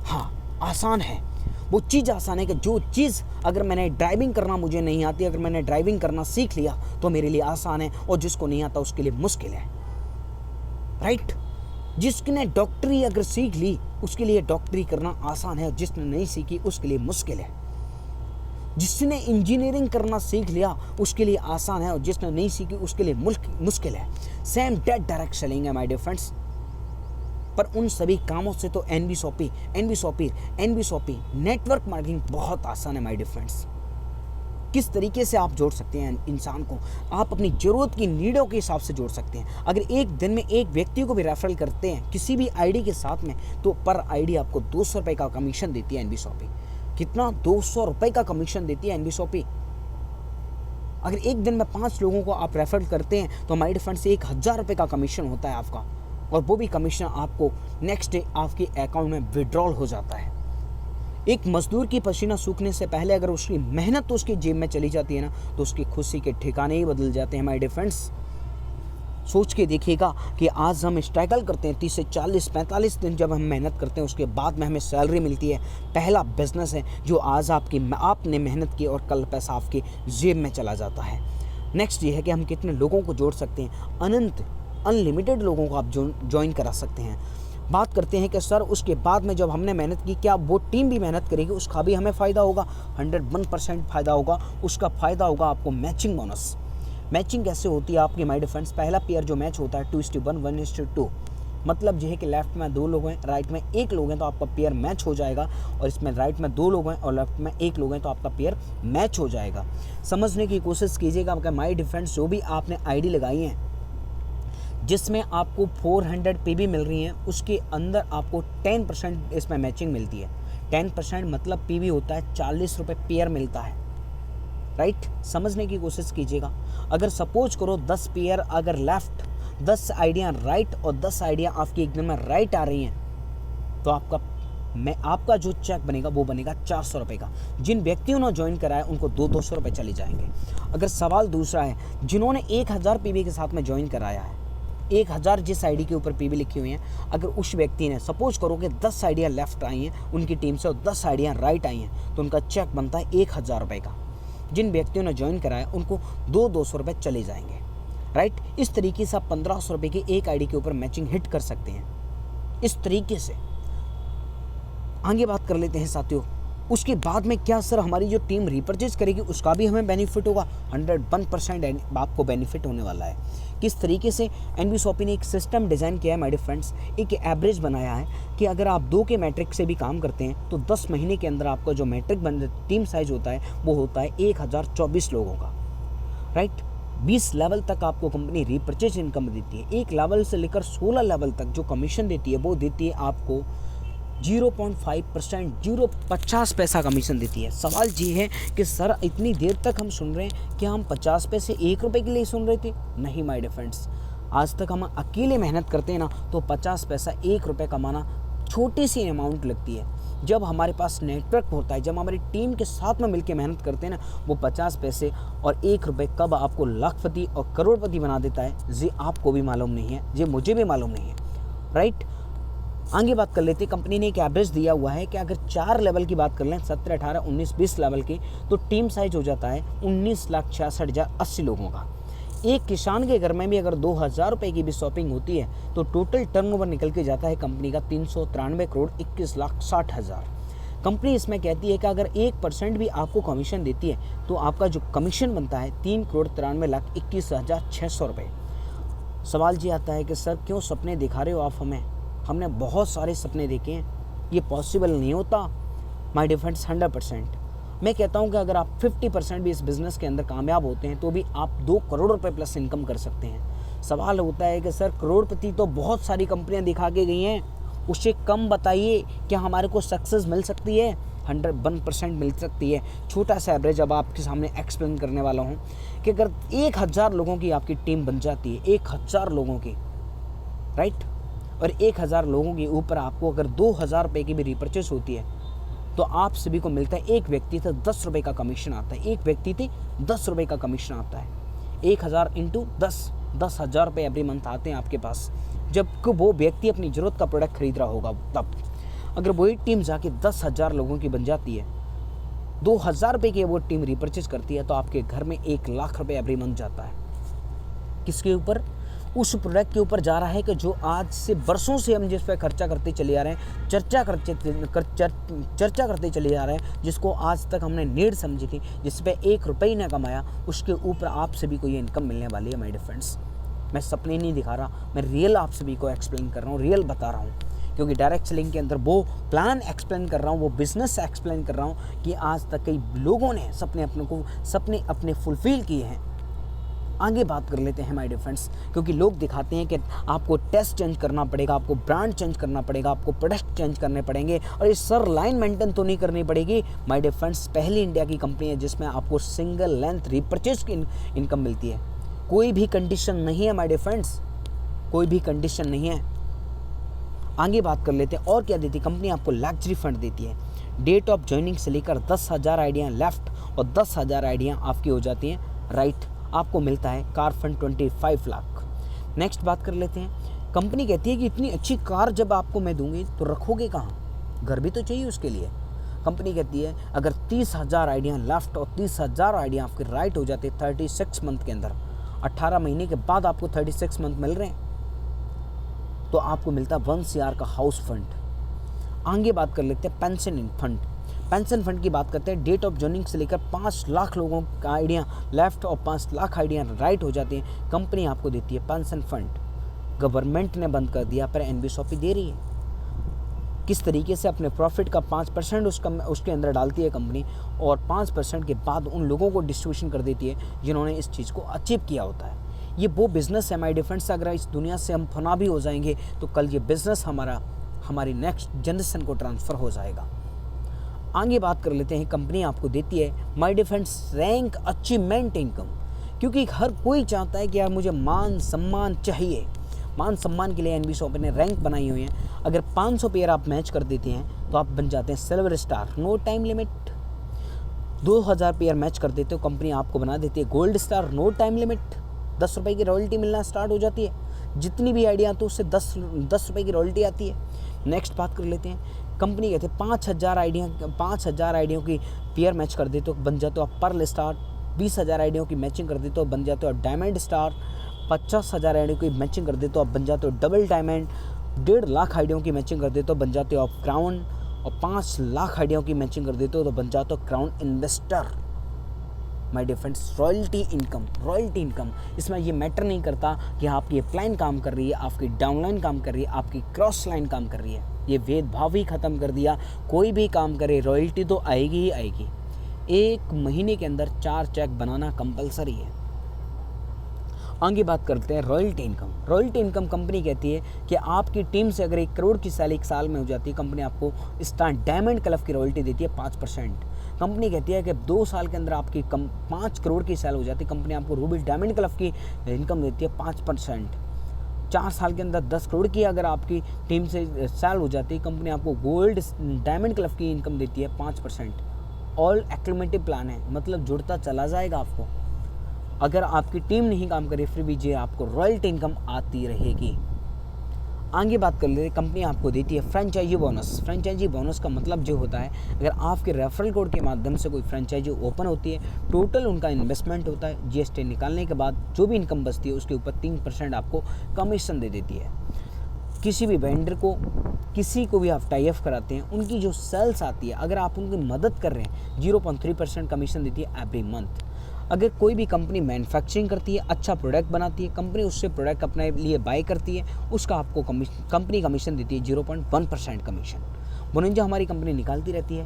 हाँ आसान है। वो चीज़ आसान है कि जो चीज़ अगर मैंने ड्राइविंग करना मुझे नहीं आती, अगर मैंने ड्राइविंग करना सीख लिया तो मेरे लिए आसान है, और जिसको नहीं आता उसके लिए मुश्किल है, राइट। जिसने डॉक्टरी अगर सीख ली उसके लिए डॉक्टरी करना आसान है, जिसने नहीं सीखी उसके लिए मुश्किल है। जिसने इंजीनियरिंग करना सीख लिया उसके लिए आसान है, और जिसने नहीं सीखी उसके लिए मुश्किल है। सेम डेट डायरेक्ट सेलिंग है माय डियर फ्रेंड्स। पर उन सभी कामों से तो एनवीशॉपी नेटवर्क मार्केटिंग बहुत आसान है माय डियर फ्रेंड्स। किस तरीके से आप जोड़ सकते हैं इंसान को, आप अपनी ज़रूरत की नीडों के हिसाब से जोड़ सकते हैं। अगर एक दिन में एक व्यक्ति को भी रेफरल करते हैं किसी भी आईडी के साथ में, तो पर आईडी आपको 200 रुपये का कमीशन देती है एनवीशॉपी। कितना? 200 रुपये का कमीशन देती है एनवीशॉपी। अगर एक दिन में 5 लोगों को आप रेफर करते हैं तो माय डियर फ्रेंड्स 1000 रुपये का कमीशन होता है आपका, और वो भी कमीशन आपको नेक्स्ट डे आपके अकाउंट में विड्रॉल हो जाता है। एक मजदूर की पसीना सूखने से पहले अगर उसकी मेहनत तो उसकी जेब में चली जाती है ना, तो उसकी खुशी के ठिकाने ही बदल जाते हैं माय डियर फ्रेंड्स। सोच के देखिएगा कि आज हम स्ट्रगल करते हैं 30 से 40 45 दिन जब हम मेहनत करते हैं, उसके बाद में हमें सैलरी मिलती है। पहला बिजनेस है जो आज आपने मेहनत की और कल पैसा आपकी जेब में चला जाता है। नेक्स्ट ये है कि हम कितने लोगों को जोड़ सकते हैं। अनलिमिटेड लोगों को आप ज्वाइन करा सकते हैं। बात करते हैं कि सर उसके बाद में जब हमने मेहनत की, क्या वो टीम भी मेहनत करेगी? उसका भी हमें फ़ायदा होगा, 101% फ़ायदा होगा। उसका फ़ायदा होगा आपको मैचिंग बोनस। मैचिंग कैसे होती है आपकी माय डियर फ्रेंड्स? पहला पेयर जो मैच होता है 2:1 1:2, मतलब ये है कि लेफ्ट में 2 लोग हैं, राइट में 1 लोग हैं, तो आपका पेयर मैच हो जाएगा। और इसमें राइट में 2 लोग हैं और लेफ्ट में 1 लोग हैं, तो आपका पेयर मैच हो जाएगा। समझने की कोशिश कीजिएगा कि माय डियर फ्रेंड्स जो भी आपने आईडी लगाई है जिसमें आपको 400 पीबी मिल रही हैं, उसके अंदर आपको 10% इसमें मैचिंग मिलती है। 10% मतलब पीबी होता है 40 रुपये पेयर मिलता है, राइट? समझने की कोशिश कीजिएगा। अगर सपोज करो 10 पेयर अगर लेफ्ट, 10 आइडिया राइट और 10 आइडिया आपकी एक दिन में राइट आ रही हैं, तो आपका जो चेक बनेगा वो बनेगा 400 रुपये का। जिन व्यक्तियों ने ज्वाइन कराया उनको 200 रुपये चले जाएंगे। अगर सवाल दूसरा है, जिन्होंने 1000 पीबी के साथ में ज्वाइन कराया है, 1000 जिस आईडी के ऊपर पीबी लिखी हुई हैं, अगर उस व्यक्ति ने सपोज करो कि 10 आइडिया लेफ्ट आई हैं उनकी टीम से और 10 आइडिया राइट आई हैं, तो उनका चेक बनता है 1000 रुपये का। जिन व्यक्तियों ने ज्वाइन कराया उनको 200 रुपये चले जाएंगे, राइट? इस तरीके से आप 1500 रुपये की एक आईडी के ऊपर मैचिंग हिट कर सकते हैं। इस तरीके से आगे बात कर लेते हैं साथियों। उसके बाद में क्या सर हमारी जो टीम रिपर्चेज करेगी उसका भी हमें बेनिफिट होगा? 101% आपको बेनिफिट होने वाला है। किस तरीके से? एनवीशॉपी ने एक सिस्टम डिज़ाइन किया है माय डियर फ्रेंड्स, एक एवरेज बनाया है कि अगर आप 2 के मैट्रिक से भी काम करते हैं तो 10 महीने के अंदर आपका जो मैट्रिक टीम साइज होता है वो होता है 1024 लोगों का, राइट? 20 लेवल तक आपको कंपनी रिपर्चेज इनकम देती है। 1 लेवल से लेकर 16 लेवल तक जो कमीशन देती है वो देती है आपको 0.5%, 0.50 पैसा कमीशन देती है। सवाल ये है कि सर इतनी देर तक हम सुन रहे हैं कि हम 50 पैसे 1 रुपये के लिए सुन रहे थे। नहीं माय डियर फ्रेंड्स, आज तक हम अकेले मेहनत करते हैं ना तो 50 पैसा 1 रुपये कमाना छोटी सी अमाउंट लगती है। जब हमारे पास नेटवर्क होता है, जब हमारी टीम के साथ में मिलकर मेहनत करते हैं ना, वो 50 पैसे और 1 रुपये कब आपको लाखपति और करोड़पति बना देता है, ये आपको भी मालूम नहीं है, ये मुझे भी मालूम नहीं है, राइट? आगे बात कर लेते हैं। कंपनी ने एक एवरेज दिया हुआ है कि अगर 4 लेवल की बात कर लें, 17, 18, 19, 20 लेवल की, तो टीम साइज हो जाता है 19,66,080 लोगों का। एक किसान के घर में भी अगर 2000 रुपये की भी शॉपिंग होती है तो टोटल टर्नओवर निकल के जाता है कंपनी का 393 करोड़ 21,60,000। कंपनी इसमें कहती है कि अगर 1% भी आपको कमीशन देती है तो आपका जो कमीशन बनता है 3,93,21,600 रुपये। सवाल ये आता है कि सर क्यों सपने दिखा रहे हो आप हमें? हमने बहुत सारे सपने देखे हैं, ये पॉसिबल नहीं होता माय डियर फ्रेंड्स। 100% मैं कहता हूं कि अगर आप 50% भी इस बिज़नेस के अंदर कामयाब होते हैं तो भी आप 2 करोड़ रुपए प्लस इनकम कर सकते हैं। सवाल होता है कि सर करोड़पति तो बहुत सारी कंपनियां दिखा के गई हैं, उससे कम बताइए क्या हमारे को सक्सेस मिल सकती है? 101% मिल सकती है। छोटा सा एवरेज अब आपके सामने एक्सप्लेन करने वाला हूँ कि अगर 1000 लोगों की आपकी टीम बन जाती है, 1000 लोगों की, राइट, और 1000 लोगों के ऊपर आपको अगर 2000 रुपये की भी रिपर्चेस होती है तो आप सभी को मिलता है, एक व्यक्ति से 10 रुपये का कमीशन आता है। एक व्यक्ति से 10 रुपये का कमीशन आता है। 1000 इंटू 10,000 रुपये एवरी मंथ आते हैं आपके पास, जबकि वो व्यक्ति अपनी ज़रूरत का प्रोडक्ट खरीद रहा होगा। तब अगर वही टीम जाके 10,000 लोगों की बन जाती है, 2000 रुपये की वो टीम रिपर्चेज करती है, तो आपके घर में 1 लाख रुपये एवरी मंथ जाता है। किसके ऊपर? उस प्रोडक्ट के ऊपर जा रहा है कि जो आज से बरसों से हम जिस पर खर्चा करते चले आ रहे हैं, चर्चा करते चले जा रहे हैं, जिसको आज तक हमने नीड समझी थी, जिस पे 1 रुपये ही ना कमाया, उसके ऊपर आप सभी को ये इनकम मिलने वाली है माय डियर फ्रेंड्स। मैं सपने नहीं दिखा रहा, मैं रियल आप सभी को एक्सप्लेन कर रहा हूँ, रियल बता रहा हूँ। क्योंकि डायरेक्ट सेलिंग के अंदर वो प्लान एक्सप्लेन कर रहा हूँ, वो बिजनेस एक्सप्लेन कर रहा हूँ कि आज तक कई लोगों ने सपने अपने फुलफिल किए हैं। आगे बात कर लेते हैं माय डियर फ्रेंड्स, क्योंकि लोग दिखाते हैं कि आपको टेस्ट चेंज करना पड़ेगा, आपको ब्रांड चेंज करना पड़ेगा, आपको प्रोडक्ट चेंज करने पड़ेंगे और ये सर लाइन मेंटेन तो नहीं करनी पड़ेगी। माय डियर फ्रेंड्स, पहली इंडिया की कंपनी है जिसमें आपको सिंगल लेंथ रिपर्चेज की इनकम मिलती है। कोई भी कंडीशन नहीं है माय डियर फ्रेंड्स, कोई भी कंडीशन नहीं है। आगे बात कर लेते हैं और क्या देती है कंपनी, आपको लग्जरी फंड देती है। डेट ऑफ ज्वाइनिंग से लेकर 10,000 आइडिया लेफ्ट और 10,000 आइडिया आपकी हो जाती हैं राइट। आपको मिलता है कार फंड 25 लाख। नेक्स्ट बात कर लेते हैं, कंपनी कहती है कि इतनी अच्छी कार जब आपको मैं दूंगी तो रखोगे कहाँ, घर भी तो चाहिए उसके लिए। कंपनी कहती है अगर 30,000 आइडिया लेफ्ट और 30,000 आइडिया आपके राइट हो जाते 36 मंथ के अंदर, 18 महीने के बाद आपको 36 मंथ मिल रहे हैं, तो आपको मिलता है 1 CR का हाउस फंड। आगे बात कर लेते हैं पेंशन फंड। पेंशन फंड की बात करते हैं, डेट ऑफ ज्वाइनिंग से लेकर 5 लाख लोगों का आइडिया लेफ्ट और 5 लाख आइडिया राइट हो जाते हैं, कंपनी आपको देती है पेंशन फंड। गवर्नमेंट ने बंद कर दिया पर एनबीएसओपी दे रही है। किस तरीके से अपने प्रॉफिट का 5% उसके अंदर डालती है कंपनी और 5% के बाद उन लोगों को डिस्ट्रीब्यूशन कर देती है जिन्होंने इस चीज़ को अचीव किया होता है। ये वो बिज़नेस है माय डियर फ्रेंड्स, अगर इस दुनिया से हम फना भी हो जाएंगे तो कल ये बिज़नेस हमारी नेक्स्ट जनरेशन को ट्रांसफ़र हो जाएगा। आगे बात कर लेते हैं, कंपनी आपको देती है my dear friends rank achievement income, क्योंकि हर कोई चाहता है कि यार मुझे मान सम्मान चाहिए। मान सम्मान के लिए एनबीएसओपी ने रैंक बनाई हुई है। अगर 500 पेयर आप मैच कर देते हैं तो आप बन जाते हैं silver star, no time limit. 2000 pair match कर देते हो, कंपनी आपको बना देती है gold star, no time limit. 10 रुपये की रॉयल्टी मिलना स्टार्ट हो जाती है। जितनी भी आइडिया तो उससे 10 रुपये की रॉयल्टी आती है। नेक्स्ट बात कर लेते हैं, कंपनी कहते हैं 5,000 आइडियों की पेयर मैच कर देते हो बन जाते हो आप पर्ल स्टार। 20,000 आइडियों की मैचिंग कर देते हो बन जाते हो आप डायमंड स्टार। 50,000 आइडियों की मैचिंग कर देते हो आप बन जाते हो डबल डायमंड। 1.5 लाख आइडियों की मैचिंग कर देते हो बन जाते हो आप क्राउन। और 5 लाख आइडियों की मैचिंग कर देते हो तो बन जाते हो crown investor. My dear friends, royalty income इसमें ये मैटर नहीं करता कि आपकी ये प्लान काम कर रही है, आपकी डाउनलाइन काम कर रही है, आपकी क्रॉस लाइन काम कर रही है। ये भेदभाव ही ख़त्म कर दिया। कोई भी काम करे रॉयल्टी तो आएगी ही आएगी। 1 महीने के अंदर 4 चेक बनाना कंपलसरी है। आगे बात करते हैं रॉयल्टी इनकम कंपनी कहती है कि आपकी टीम से अगर 1 करोड़ की सेल 1 साल में हो जाती है, कंपनी आपको स्टार डायमंड क्लब की रॉयल्टी देती है 5%। कंपनी कहती है कि 2 साल के अंदर आपकी 5 करोड़ की सेल हो जाती है, कंपनी आपको रूबी डायमंड क्लब की इनकम देती है 5%। 4 साल के अंदर 10 करोड़ की अगर आपकी टीम से सेल हो जाती है, कंपनी आपको गोल्ड डायमंड क्लब की इनकम देती है 5%। ऑल एक्यूमुलेटिव प्लान है, मतलब जुड़ता चला जाएगा आपको। अगर आपकी टीम नहीं काम करे फिर भी ये आपको रॉयल्टी इनकम आती रहेगी। आगे बात कर लेते हैं, कंपनी आपको देती है फ्रेंचाइजी बोनस का मतलब जो होता है, अगर आपके रेफरल कोड के माध्यम से कोई फ्रेंचाइजी ओपन होती है, टोटल उनका इन्वेस्टमेंट होता है, जीएसटी निकालने के बाद जो भी इनकम बचती है उसके ऊपर 3% आपको कमीशन दे देती है। किसी भी वेंडर को, किसी को भी आप टाई अप कराते हैं, उनकी जो सेल्स आती है अगर आप उनकी मदद कर रहे हैं 0.3% कमीशन देती है एवरी मंथ। अगर कोई भी कंपनी मैन्युफैक्चरिंग करती है, अच्छा प्रोडक्ट बनाती है, कंपनी उससे प्रोडक्ट अपने लिए बाय करती है, उसका आपको कंपनी कमीशन देती है 0.1% कमीशन। बोनंजा हमारी कंपनी निकालती रहती है।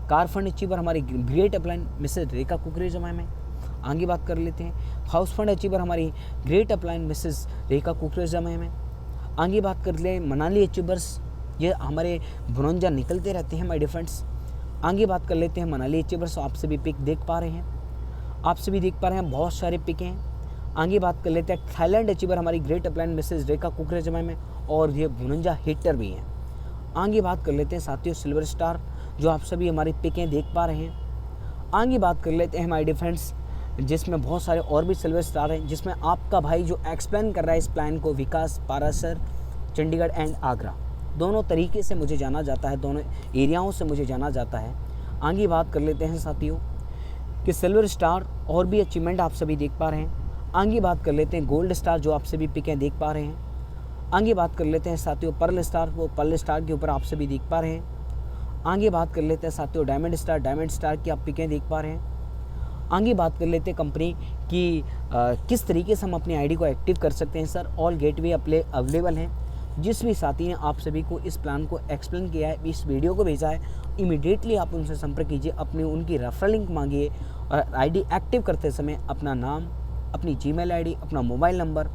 कार फंड अचीवर हमारी ग्रेट अपलाइन मिसेज रेखा कुकरेजा मैम है। आगे बात कर लेते हैं, हाउस फंड अचीवर हमारी ग्रेट अपलाइन मिसेज रेखा कुकरेजा मैम है। आगे बात कर ले मनाली अचीवर्स, ये हमारे बोनंजा निकलते रहते हैं माय डियर फ्रेंड्स। आगे बात कर लेते हैं मनाली अचीवर्स, आप सभी पिक देख पा रहे हैं, बहुत सारे पिक हैं। आगे बात कर लेते हैं थाईलैंड अचीवर हमारी ग्रेट अपलाइन मिसेज रेखा कुकरेजा मैम है और ये बोनंजा हिटर भी हैं। आगे बात कर लेते हैं साथियों सिल्वर स्टार, जो आप सभी हमारी पिकें देख पा रहे हैं। आगे बात कर लेते हैं माय डियर फ्रेंड्स, जिसमें बहुत सारे और भी सिल्वर स्टार हैं, जिसमें आपका भाई जो एक्सप्लेन कर रहा है इस प्लान को, विकास पारासर, चंडीगढ़ एंड आगरा, दोनों तरीके से मुझे जाना जाता है, दोनों एरियाओं से मुझे जाना जाता है। आगे बात कर लेते हैं साथियों कि सिल्वर स्टार और भी अचीवमेंट आप सभी देख पा रहे हैं। आगे बात कर लेते हैं गोल्ड स्टार, जो आप सभी पिकें देख पा रहे हैं। आगे बात कर लेते हैं साथियों पर्ल स्टार, वो पर्ल स्टार के ऊपर आप सभी देख पा रहे हैं। आगे बात कर लेते हैं साथियों डायमंड स्टार की आप पिकें देख पा रहे हैं। आगे बात कर लेते हैं कंपनी की किस तरीके से हम अपनी आईडी को एक्टिव कर सकते हैं। सर ऑल गेटवे अवेलेबल हैं। जिस भी साथी ने आप सभी को इस प्लान को एक्सप्लेन किया है, इस वीडियो को भेजा है, इमीडिएटली आप उनसे संपर्क कीजिए, अपने उनकी रेफरल लिंक मांगिए और आईडी एक्टिव करते समय अपना नाम, अपनी जीमेल आईडी, अपना मोबाइल नंबर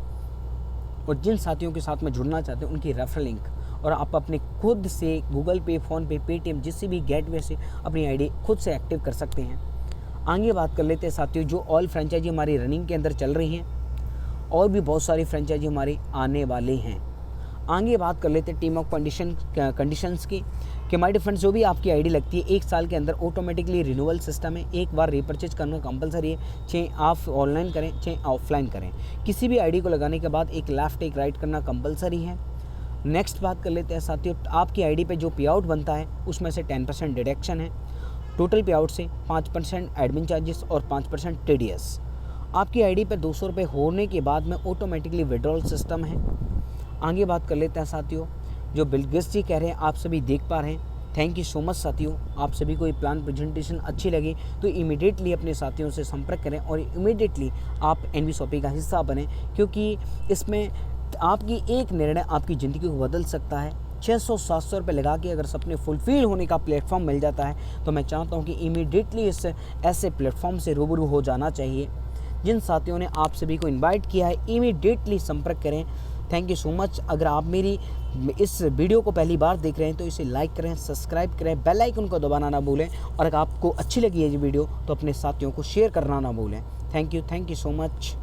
और जिन साथियों के साथ में जुड़ना चाहते हैं उनकी रेफरल लिंक, और आप अपने खुद से गूगल पे, फ़ोनपे, पेटीएम जिस भी गेटवे से अपनी आईडी खुद से एक्टिव कर सकते हैं। आगे बात कर लेते हैं साथियों, जो ऑल फ्रेंचाइजी हमारी रनिंग के अंदर चल रही हैं और भी बहुत सारी फ्रेंचाइजी हमारी आने वाली हैं। आगे बात कर लेते हैं टीम ऑफ कंडीशंस की कि माय डियर फ्रेंड्स, जो भी आपकी आईडी लगती है 1 साल के अंदर ऑटोमेटिकली रिन्यूअल सिस्टम है। एक बार रीपरचेज करना कंपलसरी है, चाहे आप ऑनलाइन करें चाहे ऑफलाइन करें। किसी भी आईडी को लगाने के बाद एक लेफ़्ट एक राइट करना कंपलसरी है। नेक्स्ट बात कर लेते हैं साथियों, आपकी आईडी पे जो पे आउट बनता है उसमें से 10% डिडक्शन है। टोटल पे आउट से 5% एडमिन चार्जेस और 5% टीडीएस। आपकी आईडी पे 200 रुपये होने के बाद में ऑटोमेटिकली विड्रॉल सिस्टम है। आगे बात कर लेते हैं साथियों, जो बिल गेट्स जी कह रहे हैं आप सभी देख पा रहे हैं। थैंक यू सो मच साथियों। आप सभी को ये प्लान प्रेजेंटेशन अच्छी लगी तो इमीडिएटली अपने साथियों से संपर्क करें और इमीडिएटली आप NVSOP का हिस्सा बनें, क्योंकि इसमें आपकी एक निर्णय आपकी ज़िंदगी को बदल सकता है। 600-700 रुपये लगा के अगर सपने फुलफिल होने का प्लेटफॉर्म मिल जाता है तो मैं चाहता हूँ कि इमीडिएटली इस ऐसे प्लेटफॉर्म से रूबरू हो जाना चाहिए। जिन साथियों ने आप सभी को इनवाइट किया है इमीडिएटली संपर्क करें। Thank you so much. अगर आप मेरी इस वीडियो को पहली बार देख रहे हैं तो इसे लाइक करें, सब्सक्राइब करें, बेल आइकन को दबाना ना भूलें, और अगर आपको अच्छी लगी है ये वीडियो तो अपने साथियों को शेयर करना ना भूलें। Thank you so much.